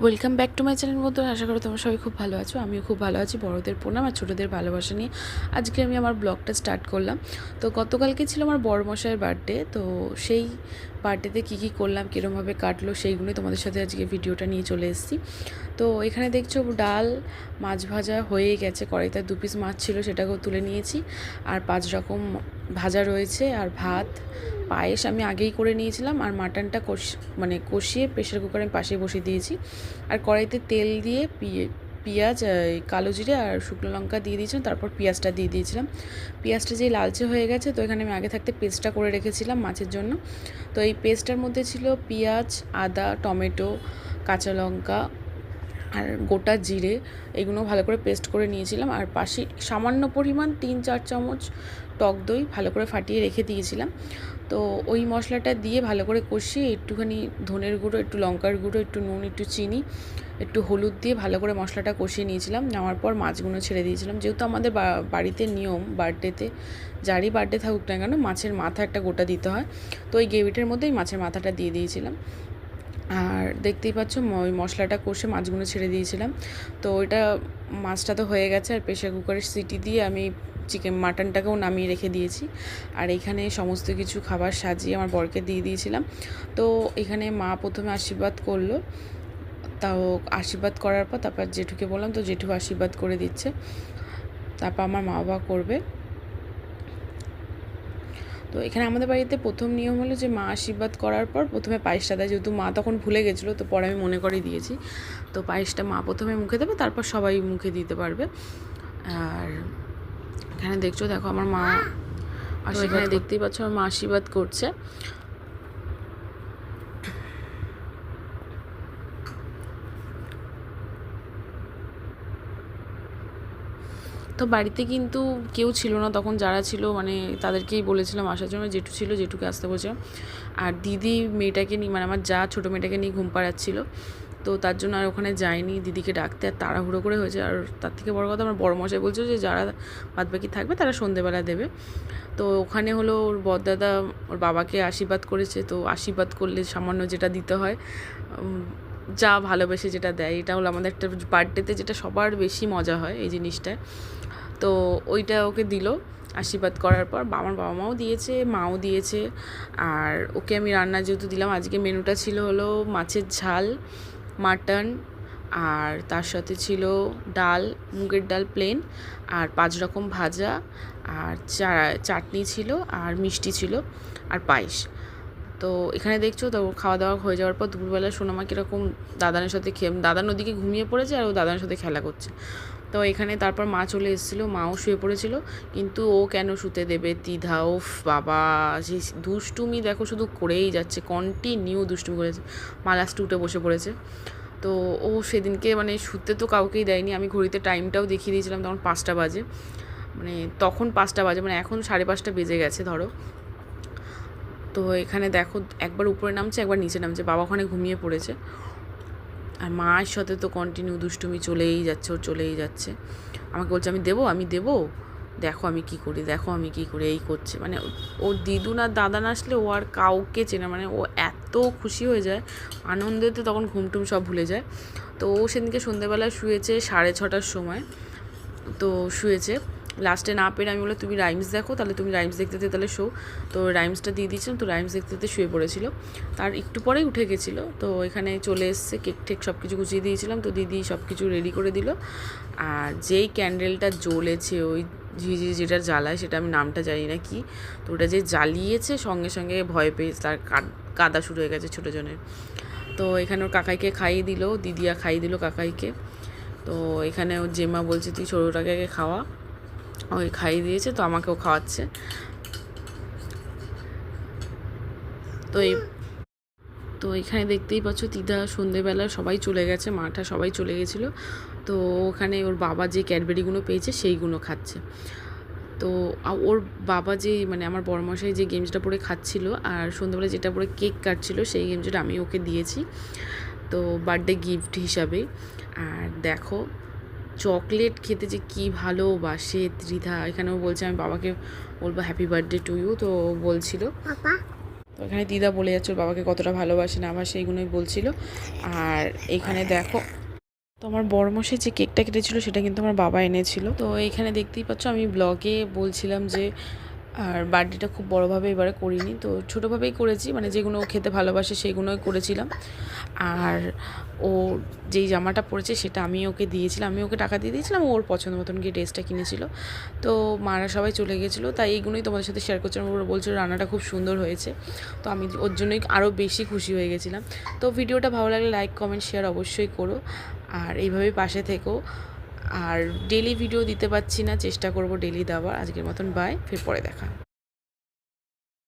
Welcome back to my channel বন্ধুরা। আশা করি তোমরা সবাই খুব ভালো আছো। আমিও খুব ভালো আছি। বড়দের প্রণাম আর ছোটোদের ভালোবাসা নিয়ে আজকে আমি আমার ব্লগটা স্টার্ট করলাম। তো গতকালকে ছিল আমার বড়মশাইয়ের বার্থডে। তো সেই বার্থডেতে কী করলাম, কীরকমভাবে কাটলো, সেইগুলোই তোমাদের সাথে আজকে ভিডিওটা নিয়ে চলে এসেছি। তো এখানে দেখছো ডাল, মাছ ভাজা হয়ে গেছে, কড়াইতে 2 পিস মাছ ছিল সেটাকেও তুলে নিয়েছি, আর 5 রকম ভাজা রয়েছে, আর ভাত, পায়েস আমি আগেই করে নিয়েছিলাম, আর মাটনটা কষিয়ে প্রেশার কুকারে আমি পাশে বসিয়ে দিয়েছি। আর কড়াইতে তেল দিয়ে পেঁয়াজ, কালো জিরে আর শুকনো লঙ্কা দিয়ে দিয়েছিলাম, তারপর পেঁয়াজটা দিয়ে দিয়েছিলাম। পেঁয়াজটা যেই লালচে হয়ে গেছে, তো এখানে আমি আগে থাকতে পেস্টটা করে রেখেছিলাম মাছের জন্য। তো এই পেস্টটার মধ্যে ছিল পেঁয়াজ, আদা, টমেটো, কাঁচা লঙ্কা আর গোটা জিরে, এগুলো ভালো করে পেস্ট করে নিয়েছিলাম। আর পাশে সামান্য পরিমাণ 3-4 চামচ টক দই ভালো করে ফাটিয়ে রেখে দিয়েছিলাম। তো ওই মশলাটা দিয়ে ভালো করে কষিয়ে একটুখানি ধনের গুঁড়ো, একটু লঙ্কার গুঁড়ো, একটু নুন, একটু চিনি, একটু হলুদ দিয়ে ভালো করে মশলাটা কষিয়ে নিয়েছিলাম। নেওয়ার পর মাছগুলো ছেড়ে দিয়েছিলাম। যেহেতু আমাদের বাড়িতে নিয়ম, বার্থডেতে যারই বার্থডে থাকুক না কেন মাছের মাথা একটা গোটা দিতে হয়। তো ওই গ্রেভিটার মধ্যেই মাছের মাথাটা দিয়ে দিয়েছিলাম। আর দেখতেই পাচ্ছ ওই মশলাটা কষে মাছগুলো ছেড়ে দিয়েছিলাম। তো ওইটা মাছটা তো হয়ে গেছে, আর প্রেশার কুকারের সিটি দিয়ে আমি মাটনটাকেও নামিয়ে রেখে দিয়েছি। আর এখানে সমস্ত কিছু খাবার সাজিয়ে আমার বরকে দিয়ে দিয়েছিলাম। তো এখানে মা প্রথমে আশীর্বাদ করলো, তাও আশীর্বাদ করার পর তারপর জেঠুকে বললাম, তো জেঠু আশীর্বাদ করে দিচ্ছে, তারপর আমার মা বাবা করবে। তো এখানে আমাদের বাড়িতে প্রথম নিয়ম হলো যে মা আশীর্বাদ করার পর প্রথমে পায়েসটা দেয়। যেহেতু মা তখন ভুলে গেছিলো, তো পরে আমি মনে করে দিয়েছি। তো পায়েসটা মা প্রথমে মুখে দেবে, তারপর সবাই মুখে দিতে পারবে। আর এখানে দেখছো, দেখো আমার মা এখানে দেখতেই পাচ্ছ আমার মা আশীর্বাদ করছে। তো বাড়িতে কিন্তু কেউ ছিল না তখন, যারা ছিল মানে তাদেরকেই বলেছিলাম আসার জন্য। জেঠু ছিল, জেঠুকে আসতে বলছিলাম। আর দিদি মেয়েটাকে নিয়ে, মানে আমার যা ছোটো মেয়েটাকে নিয়ে ঘুম পাড়াচ্ছিলো, তো তার জন্য আর ওখানে যাইনি দিদিকে ডাকতে। আর তাড়াহুড়ো করে হয়েছে। আর তার থেকে বড় কথা, আমার বড়মশাই বলছে যে যারা বাদবাকি থাকবে তারা সন্ধেবেলা দেবে। তো ওখানে হলো ওর বড়দাদা ওর বাবাকে আশীর্বাদ করেছে। তো আশীর্বাদ করলে সামান্য যেটা দিতে হয়, যা ভালোবেসে যেটা দেয়, এটা হলো আমাদের একটা বার্থডেতে যেটা সবার বেশি মজা হয় এই জিনিসটায়। তো ওইটা ওকে দিল আশীর্বাদ করার পর। আমার বাবা মাও দিয়েছে, মাও দিয়েছে। আর ওকে আমি রান্না যেহেতু দিলাম, আজকে মেনুটা ছিল হলো মাছের ঝাল, মাটন, আর তার সাথে ছিল ডাল, মুগের ডাল প্লেন, আর 5 রকম ভাজা, আর চাটনি ছিল, আর মিষ্টি ছিল, আর পায়েস। তো এখানে দেখছো, তো খাওয়া দাওয়া হয়ে যাওয়ার পর দুপুরবেলা সোনামা কীরকম দাদানের সাথে দাদান ওদিকে ঘুমিয়ে পড়েছে, আর ও দাদানের সাথে খেলা করছে। তো এখানে তারপর মা চলে এসেছিলো, মাও শুয়ে পড়েছিল। কিন্তু ও কেন শুতে দেবে, দ্বিধা, ওফ বাবা, যে দুষ্টুমি দেখো শুধু করেই যাচ্ছে, কন্টিনিউ দুষ্টুমি করেছে। মা লাস্টে উঠে বসে পড়েছে। তো ও সেদিনকে মানে শুতে তো কাউকেই দেয়নি। আমি ঘড়িতে টাইমটাও দেখিয়ে দিয়েছিলাম, তখন 5টা বাজে, মানে তখন 5টা বাজে, মানে এখন 5:30 বেজে গেছে ধরো। তো এখানে দেখো একবার উপরে নামছে, একবার নিচে নামছে, বাবা ওখানে ঘুমিয়ে পড়েছে। আর মায়ের সাথে তো কন্টিনিউ দুষ্টুমি চলেই যাচ্ছে, ওর চলেই যাচ্ছে। আমাকে বলছে আমি দেবো, দেখো আমি কী করি, দেখো আমি কী করি, এই করছে। মানে ওর দিদু না দাদা না আসলে ও আর কাউকে চেনে, মানে ও এত খুশি হয়ে যায় আনন্দেতে, তখন ঘুমটুম সব ভুলে যায়। তো ও সেদিনকে সন্ধ্যেবেলায় শুয়েছে 6:30টার সময়। তো শুয়েছে, লাস্টে না পেরে আমি বললাম তুমি রাইমস দেখো, তাহলে তুমি রাইমস দেখতে তাহলে শো। তো রাইমসটা দিয়ে দিয়েছিলাম, তো রাইমস দেখতে শুয়ে পড়েছিল। তার একটু পরেই উঠে গেছিলো। তো এখানে চলে এসছে, কেক টেক সব কিছু গুছিয়ে দিয়েছিলাম, তো দিদি সব কিছু রেডি করে দিল। আর যেই ক্যান্ডেলটা জ্বলেছে, ওই ঝিঝি যেটা জ্বালায়, সেটা আমি নামটা জানি না কি, তো ওটা যে জ্বালিয়েছে সঙ্গে সঙ্গে ভয় পেয়ে তার কাদা শুরু হয়ে গেছে ছোটো জনের। তো এখানে ওর কাকাইকে খাইয়ে দিল, দিদিয়া খাইয়ে দিল কাকাইকে। তো এখানে ওর জেমা বলছে তুই ছোটোটাকে খাওয়া, ওই খাইয়ে দিয়েছে, তো আমাকেও খাওয়াচ্ছে। তো এখানে দেখতেই পাচ্ছ দিদা সন্ধেবেলা সবাই চলে গেছে, মাঠা সবাই চলে গেছিলো। তো ওখানে ওর বাবা যে ক্যাডবেরিগুলো পেয়েছে সেইগুলো খাচ্ছে। তো ওর বাবা যে মানে আমার বড়মশাই যে গেমসটা পরে খাচ্ছিল, আর সন্ধ্যেবেলা যেটা পরে কেক কাটছিল, সেই গেমসটা আমি ওকে দিয়েছি, তো বার্থডে গিফট হিসাবে। আর দেখো চকলেট খেতে যে কী ভালোবাসে ত্রিধা। এখানেও বলছে আমি বাবাকে বলবো হ্যাপি বার্থডে টু ইউ, তো বলছিল তো এখানে দিদা বলে যাচ্ছে ওর বাবাকে কতটা ভালোবাসে না আমার সেইগুলোই বলছিল। আর এখানে দেখো, তো আমার বড়মশাই যে কেকটা কেটেছিল সেটা কিন্তু আমার বাবা এনেছিল। তো এখানে দেখতেই পাচ্ছ আমি ব্লগে বলছিলাম যে আর বার্থডেটা খুব বড়োভাবে এবারে করিনি, তো ছোটোভাবেই করেছি, মানে যেগুলো ও খেতে ভালোবাসে সেগুলোই করেছিলাম। আর ও যেই জামাটা পরেছে সেটা আমি ওকে দিয়েছিলাম, আমি ওকে টাকা দিয়ে দিয়েছিলাম, ওর পছন্দ মতন গিয়ে ড্রেসটা কিনেছিল। তো মারা সবাই চলে গেছিলো, তাই এইগুলোই তোমাদের সাথে শেয়ার করছিলাম। ওরা বলছিল রান্নাটা খুব সুন্দর হয়েছে, তো আমি ওর জন্যই আরও বেশি খুশি হয়ে গেছিলাম। তো ভিডিওটা ভালো লাগলে লাইক কমেন্ট শেয়ার অবশ্যই করো, আর এইভাবেই পাশে থেকো। আর ডেলি ভিডিও দিতে পারছি না, চেষ্টা করব ডেলি দেওয়ার। আজকের মতন বাই, ফির পরে দেখা।